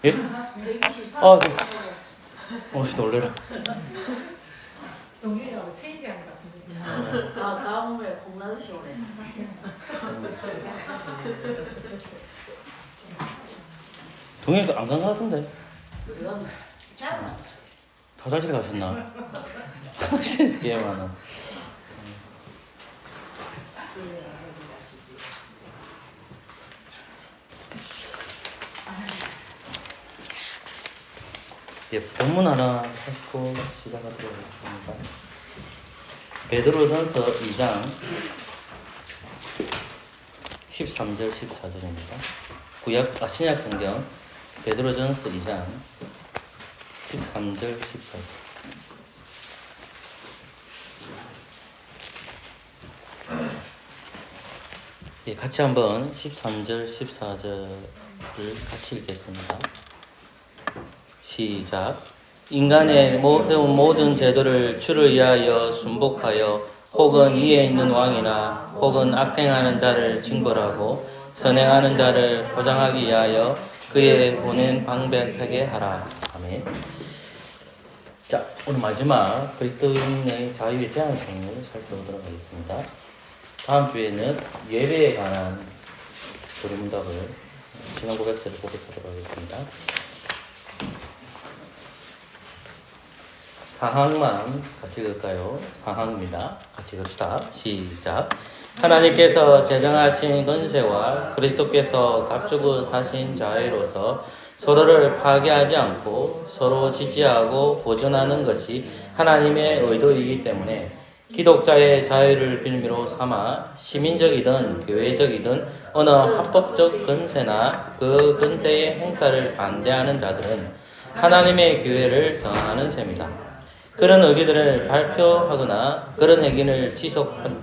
예? 124. 아, 네. 놀래라. 동생이하고 체인지한 것 같은데. 가뭄에 콩나듯이 오네. 동해가 안 간 것 같은데. 이건 참 화장실 가셨나? 게임하나. 예, 본문 하나 찾고 시작하도록 하겠습니다. 베드로전서 2장 13절 14절입니다. 신약 성경 베드로전서 2장 13절 14절. 예, 같이 한번 13절 14절을 같이 읽겠습니다. 시작. 인간의 모든 제도를 주를 위하여 순복하여 혹은 위에 있는 왕이나 혹은 악행하는 자를 징벌하고 선행하는 자를 보장하기 위하여 그의 보낸 방백하게 하라. 아멘. 자, 오늘 마지막 그리스도인의 자유의 제한성을 살펴보도록 하겠습니다. 다음 주에는 예배에 관한 조리문답을 신앙 고백서를 고백하도록 하겠습니다. 사항만 같이 읽을까요? 사항입니다. 같이 읽읍시다. 시작. 하나님께서 제정하신 권세와 그리스도께서 값주고 사신 자유로서 서로를 파괴하지 않고 서로 지지하고 보존하는 것이 하나님의 의도이기 때문에 기독자의 자유를 빌미로 삼아 시민적이든 교회적이든 어느 합법적 권세나 그 권세의 행사를 반대하는 자들은 하나님의 교회를 정하는 셈이다. 그런 의기들을 발표하거나 그런 행위를 지속한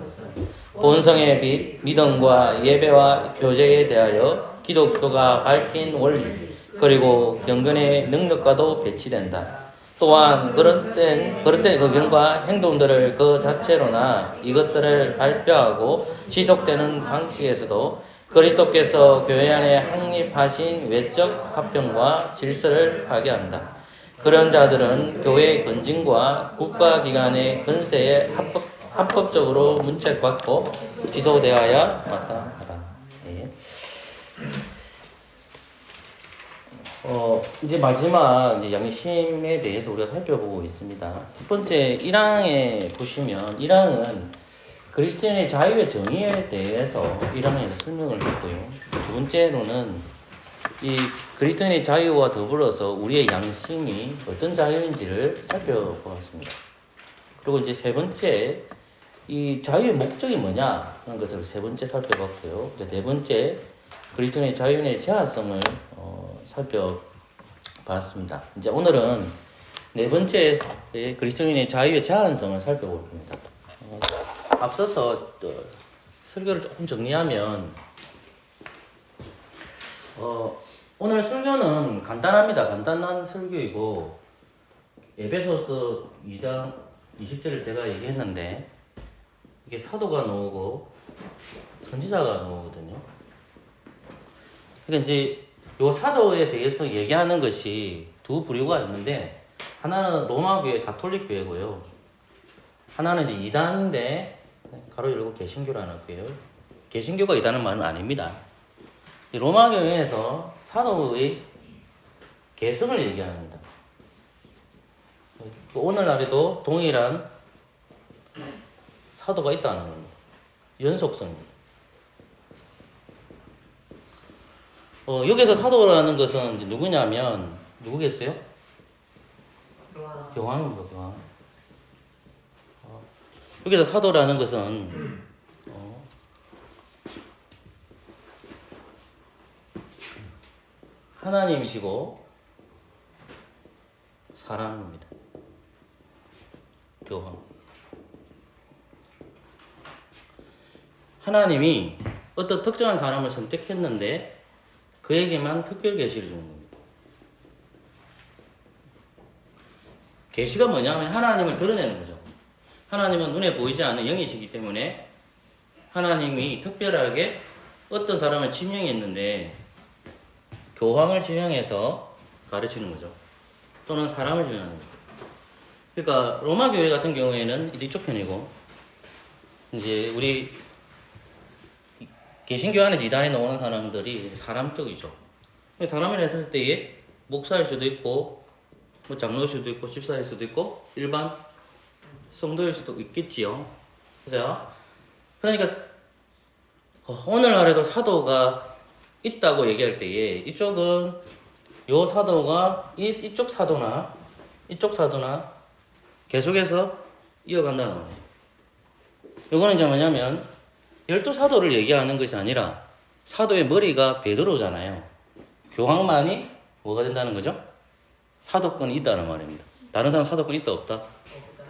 본성의 빛, 믿음과 예배와 교제에 대하여 기독교가 밝힌 원리 그리고 경건의 능력과도 배치된다. 또한 그런 땐 의견과 행동들을 그 자체로나 이것들을 발표하고 지속되는 방식에서도 그리스도께서 교회 안에 확립하신 외적 합병과 질서를 파괴한다. 그런 자들은 교회의 건진과 국가기관의 권세에 합법적으로 문책받고 기소되어야 마땅하다. 예. 이제 마지막 이제 양심에 대해서 우리가 살펴보고 있습니다. 첫 번째 1항에 보시면 1항은 그리스도인의 자유의 정의에 대해서 1항에서 설명을 했고요. 두 번째로는 이 그리스도인의 자유와 더불어서 우리의 양심이 어떤 자유인지를 살펴보았습니다. 그리고 이제 세 번째, 이 자유의 목적이 뭐냐 하는 것을 세 번째 살펴봤고요. 이제 네 번째, 그리스도인의 자유의 제한성을 살펴봤습니다. 이제 오늘은 네 번째 그리스도인의 자유의 제한성을 살펴볼 겁니다. 앞서서 설교를 조금 정리하면 오늘 설교는 간단합니다. 간단한 설교이고 에베소서 2장 20절을 제가 얘기했는데 이게 사도가 나오고 선지자가 나오거든요. 그러니까 이제 요 사도에 대해서 얘기하는 것이 두 부류가 있는데 하나는 로마 교회 가톨릭 교회고요. 하나는 이제 이단인데 가로 열고 개신교라는 교회요. 개신교가 이단은 말은 아닙니다. 로마 교회에서 사도의 개성을 얘기합니다. 오늘날에도 동일한 사도가 있다는 겁니다. 연속성입니다. 여기서 사도라는 것은 이제 누구냐면 누구겠어요? 교황입니다. 교황. 여기서 사도라는 것은 하나님이시고 사람입니다. 교황. 하나님이 어떤 특정한 사람을 선택했는데 그에게만 특별 계시를 주는 겁니다. 계시가 뭐냐면 하나님을 드러내는 거죠. 하나님은 눈에 보이지 않는 영이시기 때문에 하나님이 특별하게 어떤 사람을 지명했는데 교황을 지명해서 가르치는 거죠. 또는 사람을 지명하는 거죠. 그러니까 로마 교회 같은 경우에는 이제 이쪽 편이고 이제 우리 개신교 안에서 이단에 나오는 사람들이 사람 쪽이죠. 사람이라 했을 때에 목사일 수도 있고 뭐 장로일 수도 있고 집사일 수도 있고 일반 성도일 수도 있겠지요. 그죠? 그러니까 오늘날에도 사도가 있다고 얘기할 때에 이쪽은 요 사도가 이쪽 사도나 이쪽 사도나 계속해서 이어간다는 거예요. 요거는 이제 뭐냐면 12사도를 얘기하는 것이 아니라 사도의 머리가 베드로잖아요. 교황만이 뭐가 된다는 거죠? 사도권이 있다는 말입니다. 다른 사람 사도권 있다 없다?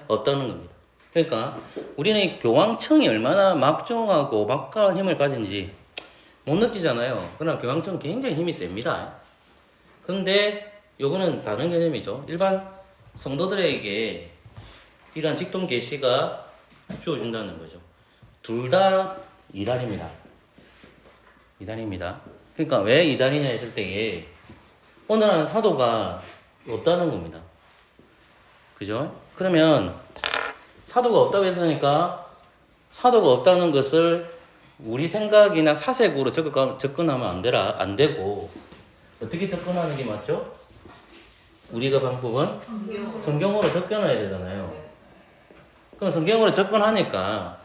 없다는 겁니다. 그러니까 우리는 교황청이 얼마나 막중하고 막강한 힘을 가진지 못 느끼잖아요. 그러나 교황청은 굉장히 힘이 셉니다. 근데 요거는 다른 개념이죠. 일반 성도들에게 이러한 직통 계시가 주어진다는 거죠. 둘 다 이단입니다. 이단입니다. 그러니까 왜 이단이냐 했을 때에 오늘은 사도가 없다는 겁니다. 그죠? 그러면 사도가 없다고 했으니까 사도가 없다는 것을 우리 생각이나 사색으로 접근하면 안 되고 어떻게 접근하는 게 맞죠? 우리가 방법은 성경으로 접근해야 되잖아요. 그럼 성경으로 접근하니까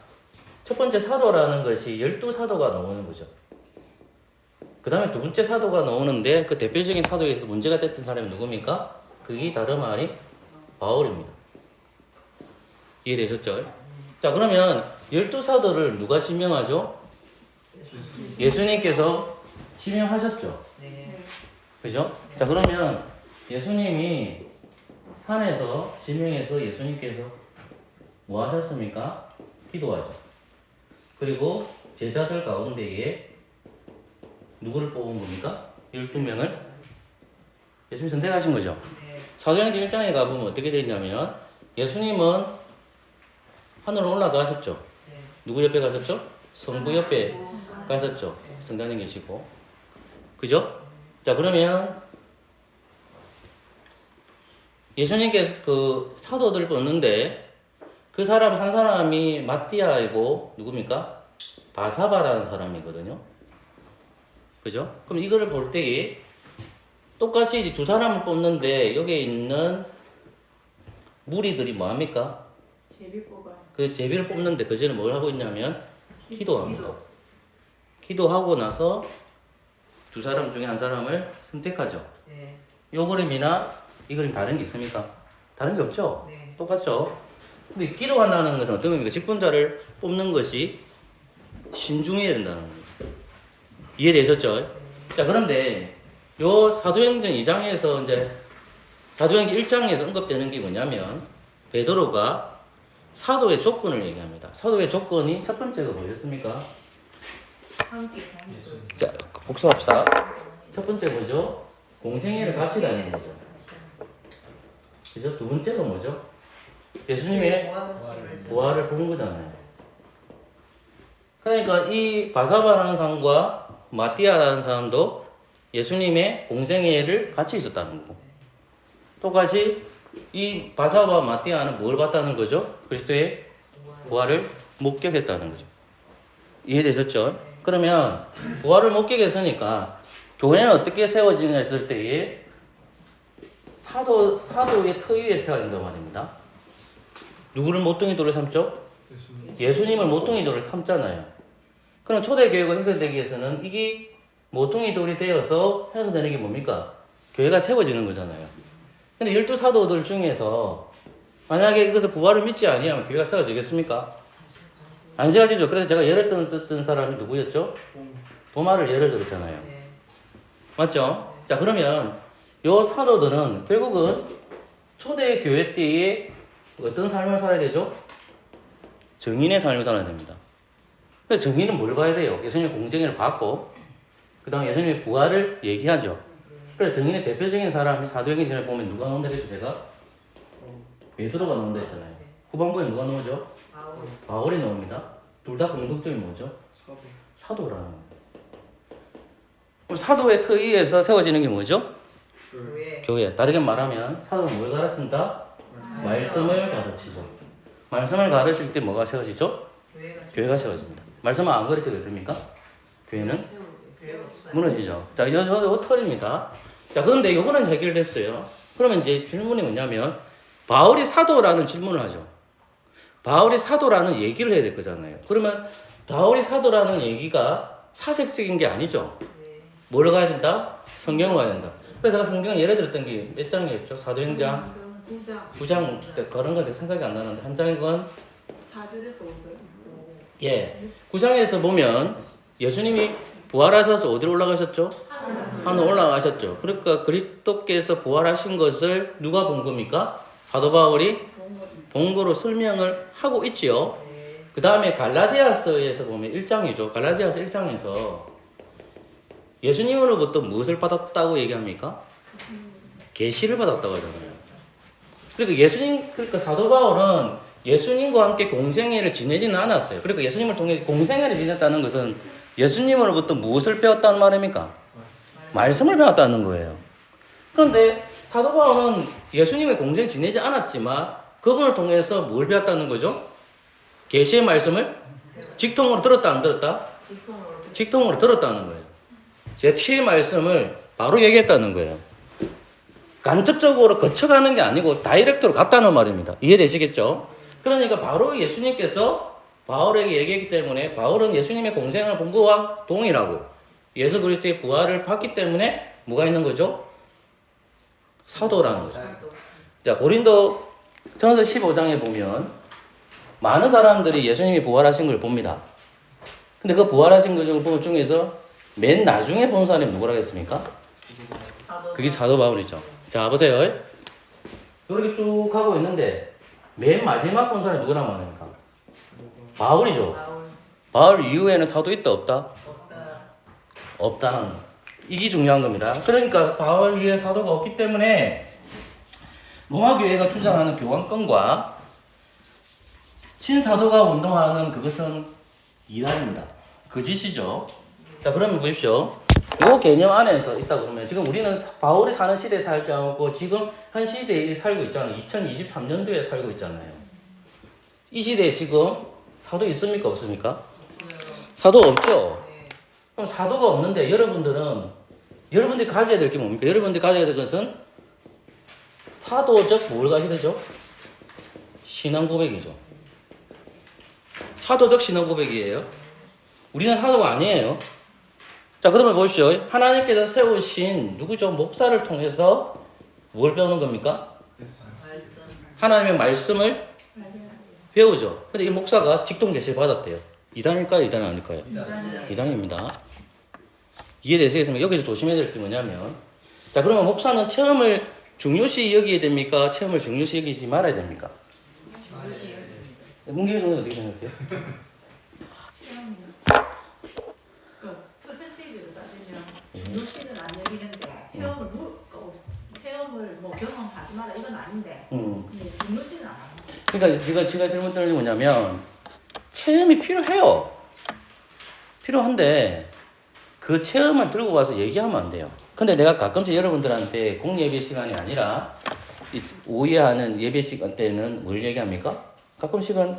첫 번째 사도라는 것이 12사도가 나오는 거죠. 그 다음에 두 번째 사도가 나오는데 그 대표적인 사도에서 문제가 됐던 사람이 누굽니까? 그게 다름 아닌 바울입니다. 이해되셨죠? 자, 그러면 12사도를 누가 지명하죠? 예수님께서 지명하셨죠? 네. 그죠? 자, 그러면 예수님이 산에서 지명해서 예수님께서 뭐 하셨습니까? 기도하죠. 그리고 제자들 가운데에 누구를 뽑은 겁니까? 12명을 예수님 선택하신 거죠. 네. 사도행전 1장에 가보면 어떻게 되냐면 예수님은 하늘로 올라가셨죠. 네. 누구 옆에 가셨죠? 성부 옆에 가셨죠. 성당에 계시고. 그죠? 자, 그러면 예수님께서 그 사도들 뽑는데 그 사람 한 사람이 마띠아이고 누굽니까? 바사바라는 사람이거든요. 그죠? 그럼 이거를 볼 때에 똑같이 이제 두 사람을 뽑는데 여기에 있는 무리들이 뭐합니까? 제비 뽑아. 그 제비를 뽑는데 그 전에 뭘 하고 있냐면 기도합니다. 기도하고 나서 두 사람 중에 한 사람을 선택하죠. 네. 요 그림이나 이 그림 다른 게 있습니까? 다른 게 없죠? 네. 똑같죠? 근데 기도한다는 것은 어떤 겁니까? 직분자를 뽑는 것이 신중해야 된다는 겁니다. 이해되셨죠? 자, 그런데 요 사도행전 2장에서 이제 사도행전 1장에서 언급되는 게 뭐냐면 베드로가 사도의 조건을 얘기합니다. 사도의 조건이 첫 번째가 뭐였습니까? 함께 자, 복수합시다. 첫 번째 뭐죠? 공생애를 같이 다니는 거죠. 그죠? 두 번째가 뭐죠? 예수님의 부활을 본 거잖아요. 그러니까 이 바사바라는 사람과 마띠아라는 사람도 예수님의 공생애를 같이 있었다는 거고, 똑같이 이 바사바 마띠아는 뭘 봤다는 거죠? 그리스도의 부활을 목격했다는 거죠. 이해되셨죠? 그러면 부활을 목격했으니까 교회는 어떻게 세워지냐 했을 때에 사도의 터 위에 세워진단 말입니다. 누구를 모퉁이 돌을 삼죠? 예수님을 모퉁이 돌을 삼잖아요. 그럼 초대교회가 형성되기 위해서는 이게 모퉁이 돌이 되어서 형성되는 게 뭡니까? 교회가 세워지는 거잖아요. 근데 12사도들 중에서 만약에 이것을 부활을 믿지 아니하면 교회가 세워지겠습니까? 안 세워지죠. 그래서 제가 예를 들었던 사람이 누구였죠? 도마를 예를 들었잖아요. 네. 맞죠? 자, 그러면 요 사도들은 결국은 초대교회 때에 어떤 삶을 살아야 되죠? 정인의 삶을 살아야 됩니다. 그래서 정인은 뭘 봐야 돼요? 예수님의 공생애를 받고 그 다음에 예수님의 부활을 얘기하죠. 그래서 정인의 대표적인 사람이 사도행전을 보면 누가 나온다 했죠? 제가? 베드로가 나온다 했잖아요. 후반부에 누가 나오죠? 바울이 나옵니다. 둘 다 공통점이 뭐죠? 사도라는 거예요. 그럼 사도의 터 위에서 세워지는 게 뭐죠? 교회. 다르게 말하면 사도는 뭘 가르친다? 말씀을 가르치죠. 말씀을 가르칠 때 뭐가 세워지죠? 교회가 세워집니다. 말씀을 안 가르치게 됩니까? 교회는 무너지죠. 자, 요 털입니다. 자, 그런데 요거는 해결됐어요. 그러면 이제 질문이 뭐냐면 바울이 사도라는 질문을 하죠. 바울이 사도라는 얘기를 해야 될 거잖아요. 그러면 바울이 사도라는 얘기가 사색적인 게 아니죠. 뭘 가야 된다? 성경을 가야 된다. 그래서 제가 성경 예를 들었던 게 몇 장이었죠? 사도행전 9장 그런 건 생각이 안 나는데 한 장인 건 4절에서 5절. 예. 9장에서 보면 예수님이 부활하셔서 어디로 올라가셨죠? 하늘 올라가셨죠. 그러니까 그리스도께서 부활하신 것을 누가 본 겁니까? 사도 바울이 본 거로 설명을 하고 있지요. 그 다음에 갈라디아서에서 보면 1장이죠. 갈라디아서 1장에서 예수님으로부터 무엇을 받았다고 얘기합니까? 계시를 받았다고 하잖아요. 그러니까 사도 바울은 예수님과 함께 공생애를 지내지는 않았어요. 그러니까 예수님을 통해 공생애를 지냈다는 것은 예수님으로부터 무엇을 배웠다는 말입니까? 말씀을 배웠다는 거예요. 그런데 사도 바울은 예수님의 공생을 지내지 않았지만 그분을 통해서 뭘 배웠다는 거죠? 계시의 말씀을 직통으로 들었다 안 들었다? 직통으로 들었다는 거예요. 제 T의 말씀을 바로 얘기했다는 거예요. 간접적으로 거쳐가는 게 아니고 다이렉트로 갔다는 말입니다. 이해되시겠죠? 그러니까 바로 예수님께서 바울에게 얘기했기 때문에 바울은 예수님의 공생을 본 거와 동일하고 예수 그리스도의 부활을 봤기 때문에 뭐가 있는 거죠? 사도라는 거죠. 자, 고린도 전서 15장에 보면 많은 사람들이 예수님이 부활하신 걸 봅니다. 근데 그 부활하신 것 중에서 맨 나중에 본 사람이 누구라겠습니까? 그게 사도 바울이죠. 자, 보세요. 이렇게 쭉 하고 있는데 맨 마지막 본 사람이 누구란 말입니까? 바울이죠. 바울 이후에는 사도 있다 없다? 없다는 거. 이게 중요한 겁니다. 그러니까 바울 이후에 사도가 없기 때문에 로마 교회가 주장하는 교환권과 신사도가 운동하는 그것은 이단입니다. 거짓이죠. 자, 그러면 보십시오. 이 개념 안에서 있다 그러면 지금 우리는 바울이 사는 시대에 살지 않고 지금 한 시대에 살고 있잖아요. 2023년도에 살고 있잖아요. 이 시대에 지금 사도 있습니까? 없습니까? 사도 없죠? 그럼 사도가 없는데 여러분들이 가져야 될 게 뭡니까? 여러분들이 가져야 될 것은 사도적 뭘 가져야 되죠? 신앙 고백이죠. 사도적 신앙 고백이에요. 우리는 사도가 아니에요. 자, 그러면 보십시오. 하나님께서 세우신 누구죠? 목사를 통해서 뭘 배우는 겁니까? 하나님의 말씀을 배우죠. 근데 이 목사가 직통 계시를 받았대요. 이단일까요? 이단 아닐까요? 이단입니다. 이해되시겠습니까? 여기서 조심해야 될 게 뭐냐면, 자, 그러면 목사는 체험을 중요시 여기야 됩니까? 체험을 중요시 여기지 말아야 됩니까? 문기에서는 어떻게 생각해요? 그 퍼센테이지로 따지면 중요시는 안 여기는데 체험을 뭐 경험하지 마라 이건 아닌데 근데 중요시는 안 하는 거예요. 그러니까 제가 질문 드리는 게 뭐냐면 체험이 필요해요. 필요한데 그 체험을 들고 와서 얘기하면 안 돼요. 근데 내가 가끔씩 여러분들한테 공예배 시간이 아니라 오해하는 예배 시간 때는 뭘 얘기합니까? 가끔씩은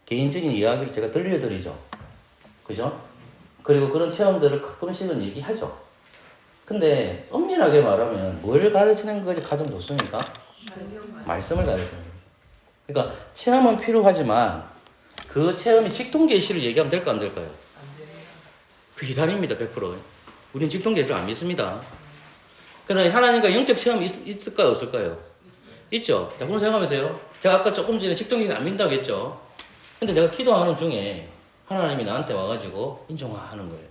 개인적인 이야기를 제가 들려드리죠. 그죠? 그리고 그런 체험들을 가끔씩은 얘기하죠. 근데 엄밀하게 말하면 뭘 가르치는 것이 가장 좋습니까? 말씀을 가르치는 거예요. 그러니까 체험은 필요하지만 그 체험이 직통계시를 얘기하면 될까 안 될까요? 그 이단입니다. 100%. 우리는 직통계시를 안 믿습니다. 그러나 하나님과 영적 체험이 있을까요? 없을까요? 있죠. 자, 그럼 생각해보세요. 제가 아까 조금 전에 직통계시를 안 믿는다고 했죠. 근데 내가 기도하는 중에 하나님이 나한테 와가지고 인정하는 거예요.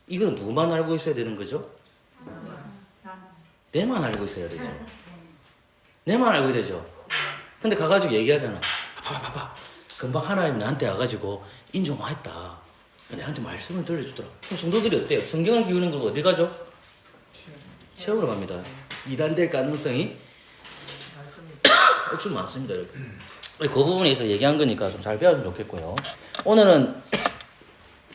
이건 누구만 알고 있어야 되는 거죠? 내만 알고 있어야 되죠. 내만 알고 되죠. 근데 가가지고 얘기하잖아. 봐봐. 금방 하나님 나한테 와가지고 인정했다. 내한테 말씀을 들려주더라. 그럼 성도들이 어때요? 성경을 기우는 거 어디 가죠? 체험으로 갑니다. 이단될 가능성이 훨씬 많습니다, 여러분. 그 부분에서 얘기한 거니까 좀 잘 배웠으면 좋겠고요. 오늘은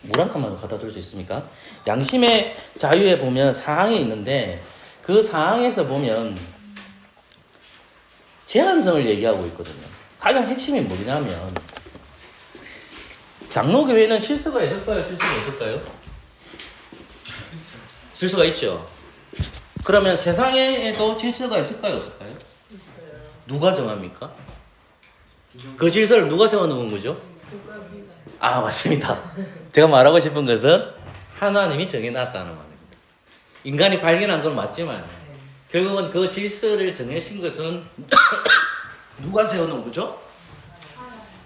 물 한 칸만 갖다 줄 수 있습니까? 양심의 자유에 보면 사항이 있는데 그 사항에서 보면 제한성을 얘기하고 있거든요. 가장 핵심이 뭐냐면 장로교회는 질서가 있을까요? 질서가 없을까요? 질서가 있죠. 그러면 세상에도 질서가 있을까요? 없을까요? 누가 정합니까? 그 질서를 누가 세워놓은 거죠? 아, 맞습니다. 제가 말하고 싶은 것은 하나님이 정해놨다는 말입니다. 인간이 발견한 건 맞지만 결국은 그 질서를 정해신 것은 누가 세워놓은 거죠?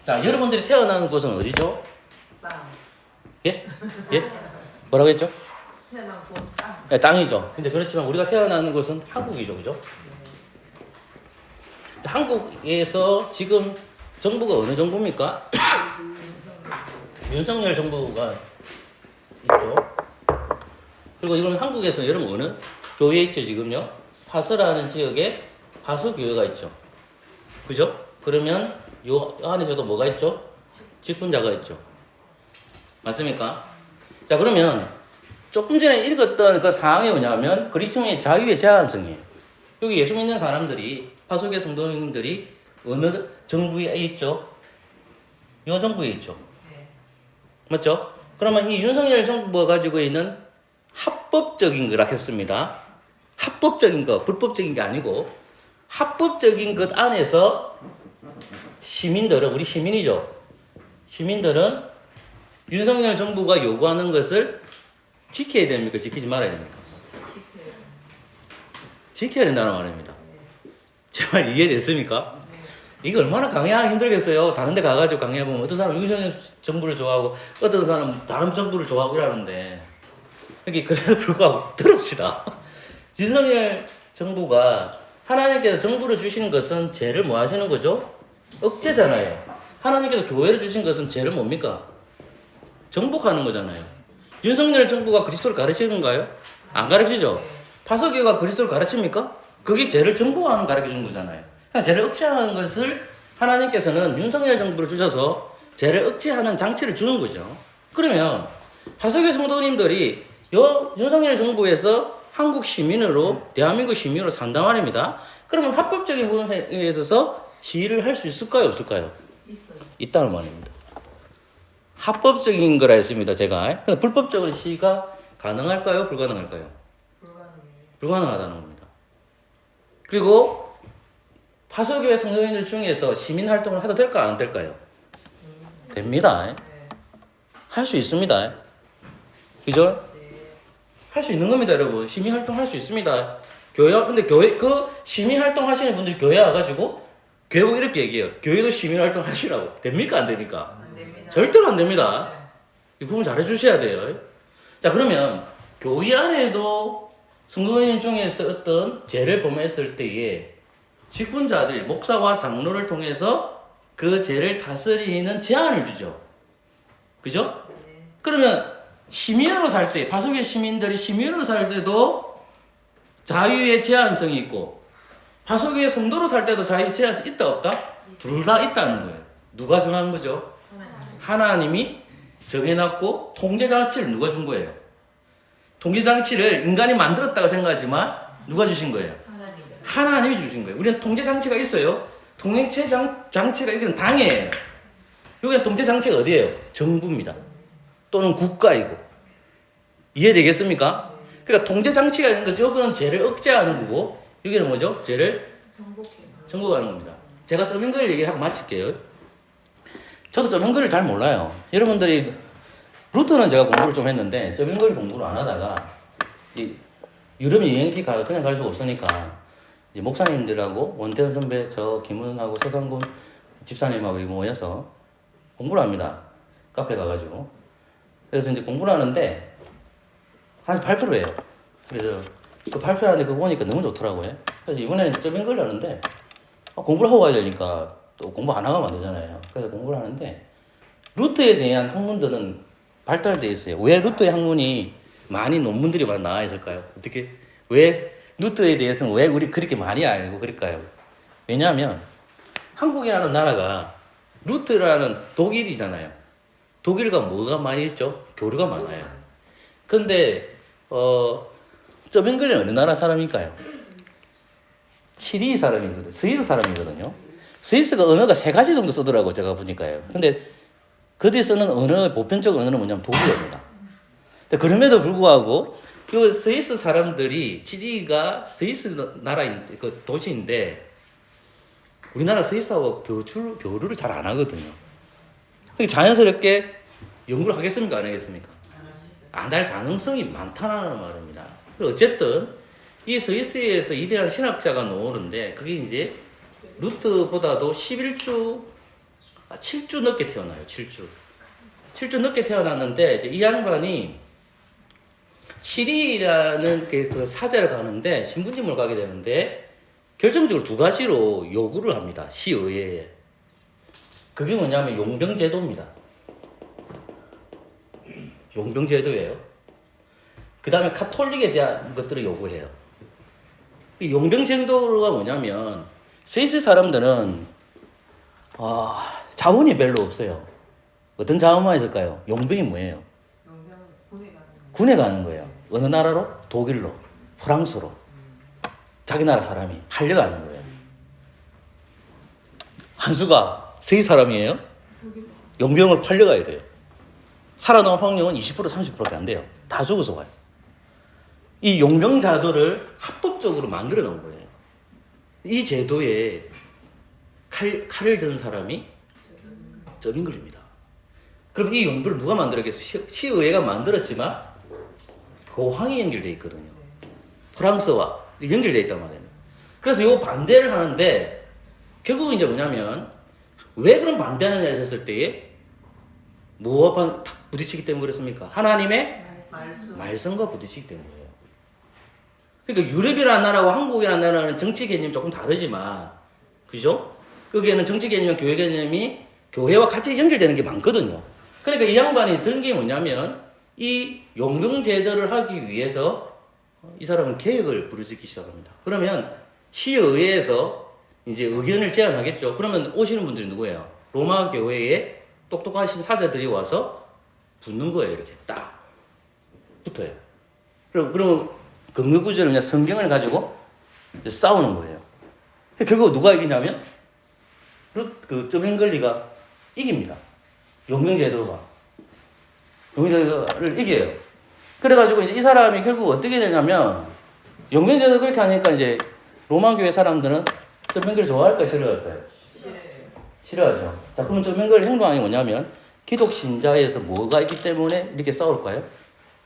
자, 여러분들이 태어난 곳은 어디죠? 땅. 예? 예? 뭐라고 했죠? 태어나고 땅. 네, 땅이죠. 근데 그렇지만 우리가 태어나는 곳은 한국이죠, 그죠? 한국에서 지금 정부가 어느 정부입니까? 윤석열 정부가 있죠. 그리고 이건 한국에서 여러분 어느 교회 있죠, 지금요? 파서라는 지역에 파서교회가 있죠. 그죠? 그러면 요 안에서도 뭐가 있죠? 직분자가 있죠. 맞습니까? 자, 그러면 조금 전에 읽었던 그 사항이 뭐냐면 그리스도인의 자유의 제한성이에요. 여기 예수 믿는 사람들이 파수교 성도님들이 어느 정부에 있죠? 요 정부에 있죠. 맞죠? 그러면 이 윤석열 정부가 가지고 있는 합법적인 거라 했습니다. 합법적인 거, 불법적인 게 아니고 합법적인 것 안에서 시민들은, 우리 시민이죠. 시민들은 윤석열 정부가 요구하는 것을 지켜야 됩니까? 지키지 말아야 됩니까? 지켜야 된다는 말입니다. 제 말 이해됐습니까? 이거 얼마나 강요하기 힘들겠어요. 다른 데 가가지고 강요해보면 어떤 사람은 윤석열 정부를 좋아하고 어떤 사람은 다른 정부를 좋아하고 이러는데 그래서 불구하고 들읍시다. 윤석열 정부가 하나님께서 정부를 주신 것은 죄를 뭐 하시는 거죠? 억제잖아요. 하나님께서 교회를 주신 것은 죄를 뭡니까? 정복하는 거잖아요. 윤석열 정부가 그리스도를 가르치는가요? 안 가르치죠? 파석교가 그리스도를 가르칩니까? 그게 죄를 정복하는 가르쳐주는 거잖아요. 그러니까 죄를 억제하는 것을 하나님께서는 윤석열 정부를 주셔서 죄를 억제하는 장치를 주는 거죠. 그러면 파석교 성도님들이 윤석열 정부에서 한국 시민으로 대한민국 시민으로 산단 말입니다. 그러면 합법적인 부분에 있어서 시위를 할 수 있을까요? 없을까요? 있어요. 있다는 말입니다. 합법적인 거라 했습니다. 제가. 불법적으로 시위가 가능할까요? 불가능할까요? 불가능하다는 겁니다. 그리고 파수교회 성도님들 중에서 시민 활동을 해도 될까 안 될까요? 됩니다. 할 수 있습니다. 그죠? 할 수 있는 겁니다, 여러분. 시민 활동 할 수 있습니다. 근데 그 시민 활동 하시는 분들이 교회 와가지고 교회가 이렇게 얘기해요. 교회도 시민 활동 하시라고. 됩니까? 안 됩니까? 안 됩니다. 절대로 안 됩니다. 이 부분 잘 해주셔야 돼요. 자, 그러면 교회 안에도 성도님 중에서 어떤 죄를 범했을 때에 직분자들, 목사와 장로를 통해서 그 죄를 다스리는 제한을 주죠. 그죠? 그러면 시민으로 살 때, 파수교 시민들이 시민으로 살 때도 자유의 제한성이 있고 파수교의 성도로 살 때도 자유의 제한성이 있다 없다? 둘 다 있다는 거예요. 누가 정한 거죠? 하나님이 정해놨고 통제장치를 누가 준 거예요? 통제장치를 인간이 만들었다고 생각하지만 누가 주신 거예요? 하나님이 주신 거예요. 우리는 통제장치가 있어요. 통제장치가 이건 당이에요. 여기는 통제장치가 어디예요? 정부입니다. 또는 국가이고. 이해되겠습니까? 그러니까 통제장치가 있는 것은 여기는 죄를 억제하는 거고 여기는 뭐죠? 죄를 정복하는 겁니다. 제가 서민글 얘기하고 마칠게요. 저도 서민글을 잘 몰라요. 여러분들이 루터는 제가 공부를 좀 했는데 서민글 공부를 안 하다가 유럽 여행지 그냥 갈 수가 없으니까 이제 목사님들하고 원태현 선배, 저 김은하고 서상군 집사님하고 모여서 공부를 합니다. 카페 가가지고. 그래서 이제 공부를 하는데 한 발표를 해요. 그래서 그 발표하는데 그거 보니까 너무 좋더라고요. 그래서 이번에는 서민글 하는데 공부를 하고 가야 되니까 또 공부 안 하면 안 되잖아요. 그래서 공부를 하는데 루터에 대한 학문들은 발달되어 있어요. 왜 루터의 학문이 많이 논문들이 많이 나와 있을까요? 어떻게? 왜 루터에 대해서는 왜 우리 그렇게 많이 알고 그럴까요? 왜냐하면 한국이라는 나라가 루터라는 독일이잖아요. 독일과 뭐가 많이 있죠? 교류가 많아요. 근데 저빙글리 어느 나라 사람일까요? 칠리 사람이거든요. 스위스 사람이거든요. 스위스가 언어가 3가지 정도 쓰더라고 제가 보니까요. 근데 그들이 쓰는 언어 보편적 언어는 뭐냐면 독일어입니다. 근데 그럼에도 불구하고 그 스위스 사람들이 칠리가 스위스 나라인 그 도시인데 우리나라 스위스하고 교류를 잘 안 하거든요. 그러니까 자연스럽게 연구를 하겠습니까? 안 하겠습니까? 안 할 가능성이 많다는 말입니다. 어쨌든 이 스위스에서 이대한 신학자가 나오는데 그게 이제 루트보다도 7주 늦게 태어나요. 7주 늦게 태어났는데 이제 이 양반이 칠이라는 그 사제를 가는데 신분지문을 가게 되는데 결정적으로 2가지로 요구를 합니다. 시의회에. 그게 뭐냐면 용병제도입니다. 용병제도예요. 그 다음에 카톨릭에 대한 것들을 요구해요. 이 용병제도가 뭐냐면 스위스 사람들은 자원이 별로 없어요. 어떤 자원만 있을까요? 용병이 뭐예요? 군에 가는 거예요. 어느 나라로? 독일로, 프랑스로. 자기 나라 사람이 팔려가는 거예요. 한수가 스위스 사람이에요? 용병을 팔려가야 돼요. 살아남을 확률은 20% 30%밖에 안 돼요. 다 죽어서 와요. 이 용병자도를 합법적으로 만들어 놓은 거예요. 이 제도에 칼을 든 사람이 저빙글입니다. 그럼 이 용병을 누가 만들었겠어요? 시의회가 만들었지만 교황이 연결되어 있거든요. 프랑스와 연결되어 있단 말이에요. 그래서 이 반대를 하는데 결국은 이제 뭐냐면 왜 그런 반대하느냐 했을 때에 뭐와 탁 부딪히기 때문에 그렇습니까? 하나님의 말씀과 부딪히기 때문이에요. 그러니까 유럽이라는 나라와 한국이라는 나라는 정치 개념이 조금 다르지만, 그죠? 거기에는 정치 개념과 교회 개념이 교회와 같이 연결되는 게 많거든요. 그러니까 이 양반이 든 게 뭐냐면, 이 용병제도를 하기 위해서 이 사람은 계획을 부르짖기 시작합니다. 그러면 시의회에서 이제 의견을 제안하겠죠. 그러면 오시는 분들이 누구예요? 로마 교회에 똑똑하신 사자들이 와서 붙는 거예요. 이렇게 딱 붙어요. 그러면 근거구절은 그냥 성경을 가지고 싸우는 거예요. 결국 누가 이기냐면 그 저빙글리가 이깁니다. 용병제도가 용병제도를 이겨요. 그래가지고 이제 이 사람이 결국 어떻게 되냐면 용병제도 그렇게 하니까 이제 로마 교회 사람들은 저빙글리 좋아할까요? 싫어할까요? 싫어하죠. 자, 그럼 저빙글리 행동이 뭐냐면 기독 신자에서 뭐가 있기 때문에 이렇게 싸울까요?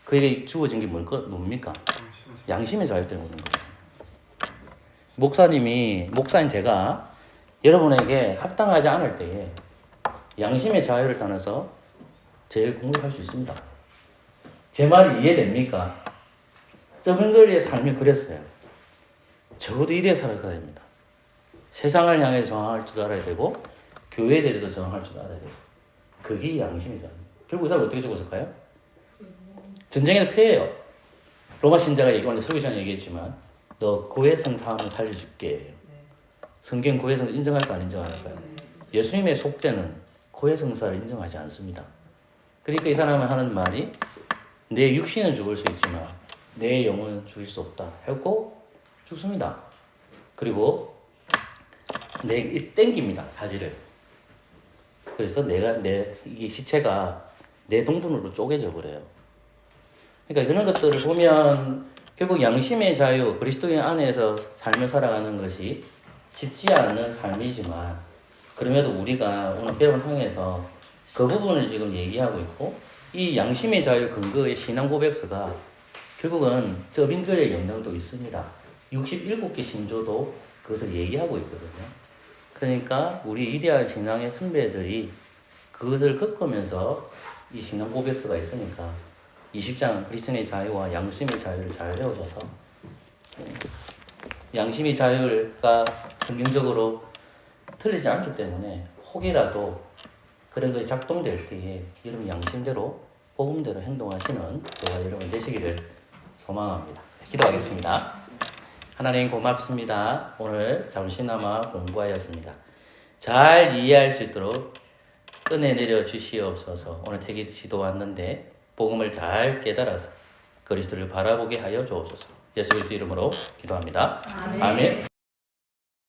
그에게 주어진 게 뭡니까? 양심의 자유 때문인 거예요. 목사인 제가 여러분에게 합당하지 않을 때에 양심의 자유를 따라서 제일 공격할 수 있습니다. 제 말이 이해됩니까? 저빙글리의 삶이 그랬어요. 적어도 이래야 살아가야 됩니다. 세상을 향해 저항할 줄 알아야 되고 교회에 대해서도 저항할 줄 알아야 되고 그게 양심이잖아요. 결국 이 사람 어떻게 죽었을까요? 전쟁에서 패해요. 로마 신자가 얘기하는데 설교시간에 얘기했지만 너 고해성 사함을 살려줄게. 성경 고해성을 인정할까 안 인정할까요? 예수님의 속죄는 고해성사를 인정하지 않습니다. 그러니까 이 사람은 하는 말이 내 육신은 죽을 수 있지만 내 영혼은 죽일 수 없다 하고 죽습니다. 그리고 땡깁니다. 사지를. 그래서 이게 시체가 내 동분으로 쪼개져 버려요. 그러니까 이런 것들을 보면 결국 양심의 자유, 그리스도인 안에서 삶을 살아가는 것이 쉽지 않은 삶이지만 그럼에도 우리가 오늘 배운 항에서 그 부분을 지금 얘기하고 있고 이 양심의 자유 근거의 신앙 고백서가 결국은 저빙글의 영향도 있습니다. 67개 신조도 그것을 얘기하고 있거든요. 그러니까 우리 이데아 신앙의 선배들이 그것을 겪으면서 이 신앙 고백서가 있으니까 20장 그리스도의 자유와 양심의 자유를 잘 배워줘서 양심의 자유가 성경적으로 틀리지 않기 때문에 혹이라도 그런 것이 작동될 때에 여러분 양심대로 복음대로 행동하시는 저와 여러분 되시기를 소망합니다. 기도하겠습니다. 하나님 고맙습니다. 오늘 잠시나마 공부하였습니다. 잘 이해할 수 있도록 은혜 내려 주시옵소서. 오늘 태기지도 왔는데 복음을 잘 깨달아서 그리스도를 바라보게 하여 주옵소서. 예수 그리스도 이름으로 기도합니다. 아멘. 아멘.